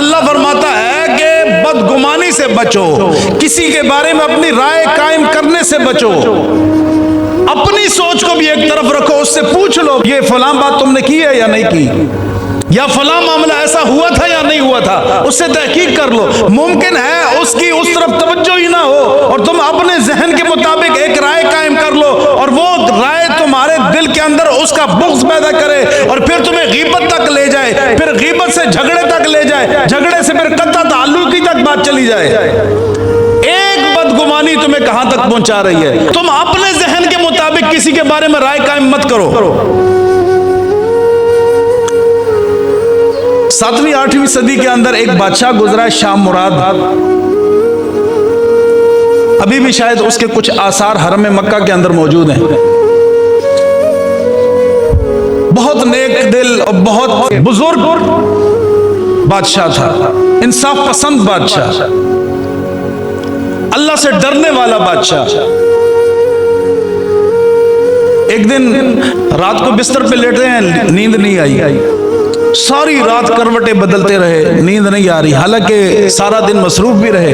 अल्लाह फरमाता है कि बदगुमानी से बचो, किसी के बारे में अपनी राय कायम करने से बचो, अपनी सोच को भी एक तरफ रखो, उससे पूछ लो ये फलां बात तुमने की है या नहीं की, या फलां मामला ऐसा हुआ था या नहीं हुआ था, उससे तहकीक कर लो। मुमकिन है उसकी उस तरफ तवज्जो ही ना हो और तुम अपने जहन के मुताबिक एक राय कायम कर लो और वो राय तुम्हारे दिल के अंदर उसका बुग़्ज़ पैदा करे और फिर तुम्हें गीबत तक ले जाए, फिर गीबत से झगड़े तक ले जाए, झगड़े से फिर कत्ता ताल्लुकी तक बात चली जाए। एक बदगुमानी तुम्हें कहां तक पहुंचा रही है। तुम अपने जहन के मुताबिक किसी के बारे में राय कायम मत करो। 7वीं 8वीं सदी के अंदर एक बादशाह गुजरा है, शाह मुराद। अभी भी शायद उसके कुछ आसार हरम मक्का के अंदर मौजूद हैं। बहुत नेक दिल और बहुत बुजुर्ग बादशाह था, इंसाफ पसंद बादशाह, अल्लाह से डरने वाला बादशाह। एक दिन रात को बिस्तर पे लेटे हैं, नींद नहीं आई, सारी रात करवटें बदलते रहे, नींद नहीं आ रही, हालांकि सारा दिन मसरूफ भी रहे।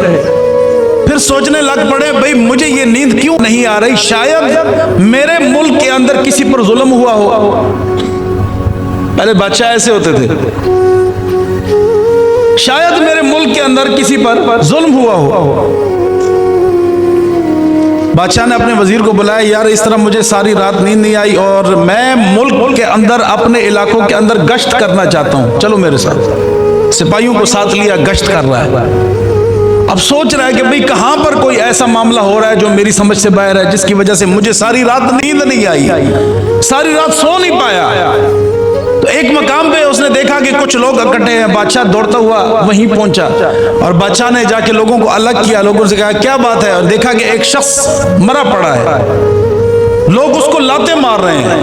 फिर सोचने लग पड़े, भाई मुझे ये नींद क्यों नहीं आ रही, शायद मेरे मुल्क के अंदर किसी पर जुल्म हुआ हो। पहले बादशाह ऐसे होते थे, शायद मेरे मुल्क के अंदर किसी पर जुल्म हुआ हो। बादशाह ने अपने वजीर को बुलाया, यार इस तरह मुझे सारी रात नींद नहीं आई और मैं मुल्क के अंदर अपने इलाकों के अंदर गश्त करना चाहता हूं, चलो मेरे साथ। सिपाहियों को साथ लिया, गश्त कर रहा है। अब सोच रहा है कि भाई कहां पर कोई ऐसा मामला हो रहा है जो मेरी समझ से बाहर है, जिसकी वजह से मुझे सारी रात नींद नहीं आई, सारी रात सो नहीं पाया। तो एक मकाम पे उसने देखा कि कुछ लोग इकट्ठे हैं। बादशाह दौड़ता हुआ वहीं पहुंचा और बादशाह ने जाके लोगों को अलग किया, लोगों से कहा क्या बात है, और देखा कि एक शख्स मरा पड़ा है, लोग उसको लाते मार रहे हैं,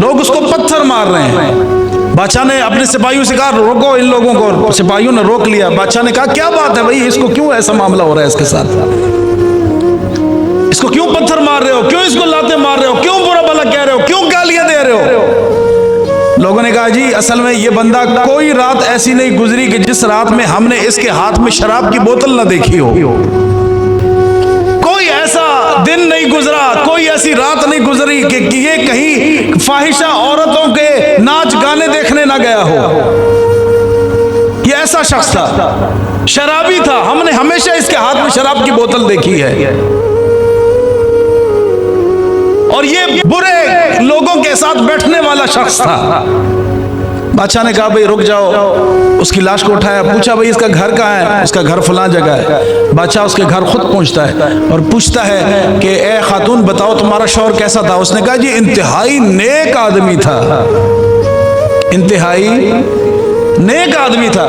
लोग उसको पत्थर मार रहे हैं। बादशाह ने अपने सिपाहियों से कहा रोको इन लोगों को, सिपाहियों ने रोक लिया। बादशाह ने कहा क्या बात है भाई, इसको क्यों ऐसा मामला हो रहा है, इसके साथ इसको क्यों पत्थर मार रहे हो, क्यों इसको लाते मार रहे हो, क्यों बुरा भला कह रहे हो, क्यों गालियां दे रहे हो। लोगों ने कहा जी असल में ये बंदा, कोई रात ऐसी नहीं गुजरी कि जिस रात में हमने इसके हाथ में शराब की बोतल ना देखी हो, कोई ऐसा दिन नहीं गुजरा, कोई ऐसी रात नहीं गुजरी कि ये कहीं फाहिशा औरतों के नाच गाने देखने ना गया हो। ये ऐसा शख्स था, शराबी था, हमने हमेशा इसके हाथ में शराब की बोतल देखी है और ये बुरे लोगों के साथ बैठने वाला शख्स था। बादशाह ने कहा भाई रुक जाओ, उसकी लाश को उठाया, पूछा भाई इसका घर कहाँ है, उसका घर फलां जगह है। बादशाह उसके घर खुद पहुंचता है और पूछता है कि ए खातून बताओ तुम्हारा शौहर कैसा था। उसने कहा जी इंतहाई नेक आदमी था, इंतहाई नेक आदमी था।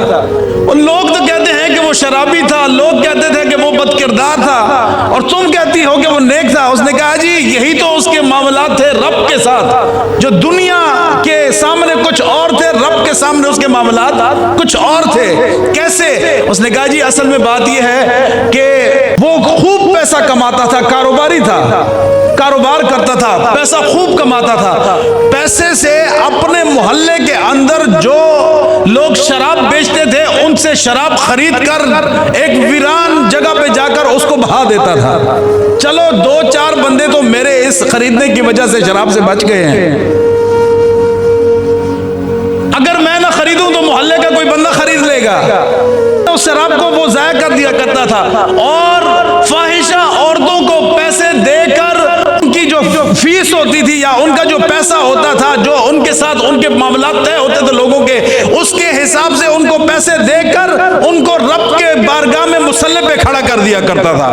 और लोग तो कहते हैं कि वो शराबी था, लोग कहते थे कि वो बदकिरदार था, और तुम कहती हो कि वो नेक था। उसने कहा जी यही तो उसके मामलात थे रब के साथ, जो दुनिया के सामने कुछ और थे, रब के सामने उसके मामलात कुछ और थे। कैसे? उसने कहा जी असल में बात यह है कि वो खूब पैसा कमाता था, कारोबारी था, कारोबार करता था, पैसा खूब कमाता था। पैसे से अपने मोहल्ले के अंदर जो लोग शराब बेचते थे उनसे शराब खरीद कर एक वीरान जगह पे जाकर उसको बहा देता था। चलो 2-4 बंदे तो मेरे इस खरीदने की वजह से शराब से बच गए हैं। अगर मैं ना खरीदूं तो मोहल्ले का कोई बंदा खरीद लेगा। तो शराब को वो जाया कर दिया करता था और फाहिशा औरतों को पैसे देकर उनकी जो फीस होती थी या उनका जो पैसा होता था, जो उनके साथ उनके मामलात तय होते थे लोगों के, उसके हिसाब से उनको पैसे देकर उनको रब के बारगाह में मुसल्ले पे खड़ा कर दिया करता था।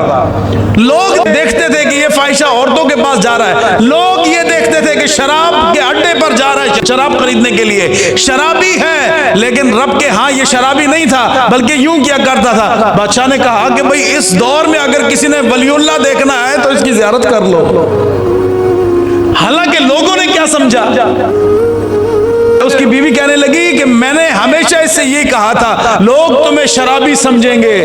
लोग देखते थे कि ये फाहिशा औरतों के पास जा रहा है, लोग ये देखते थे कि शराब के अड्डे पर जा रहा है शराब खरीदने के लिए, शराबी है, लेकिन रब के हाँ ये शराबी नहीं था, बल्कि यूं किया करता था। बादशाह ने कहा कि भाई इस दौर में अगर किसी ने वलीउल्लाह देखना है तो इसकी ज़ियारत कर लो। हालांकि लोगों ने क्या समझा, उसकी बीवी कहने लगी कि मैंने हमेशा इससे ये कहा था, लोग तुम्हें शराबी समझेंगे,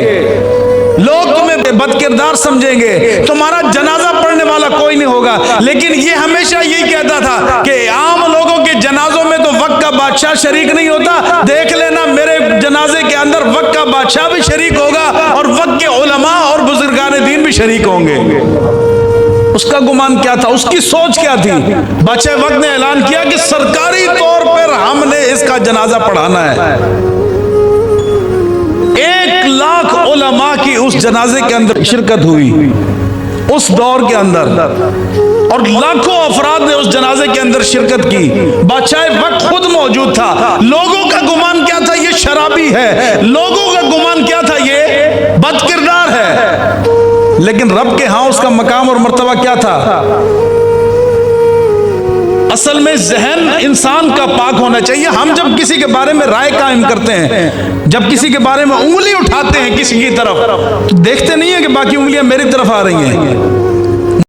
लोग तुम्हें बदकिरदार समझेंगे, तुम्हारा जनाजा पढ़ने वाला कोई नहीं होगा। लेकिन ये हमेशा यही कहता था कि आम लोगों के जनाजों में तो वक्त का बादशाह शरीक नहीं होता, देख लेना मेरे जनाजे के शरीक होगा और वक्त के उलमा और बुजुर्गान दीन भी शरीक होंगे। उसका गुमान क्या था, उसकी सोच क्या थी? बादशाह वक्त ने ऐलान किया कि सरकारी तौर पर हमने इसका जनाजा पढ़ाना है। 1 लाख उलमा की उस जनाजे के अंदर शिरकत हुई उस दौर के अंदर, और लाखों अफराद ने उस जनाजे के अंदर शिरकत की। बादशाह वक्त खुद मौजूद था। लोगों का गुमान क्या था? ये शराबी है। लोगों का गुमान क्या था? ये बदकिरदार है। लेकिन रब के हां उसका मकाम और मर्तबा क्या था? असल में जहन इंसान का पाक होना चाहिए। हम जब किसी के बारे में राय कायम करते हैं, जब किसी के बारे में उंगली उठाते हैं किसी की तरफ, तो देखते नहीं है कि बाकी उंगलियां मेरी तरफ आ रही हैं।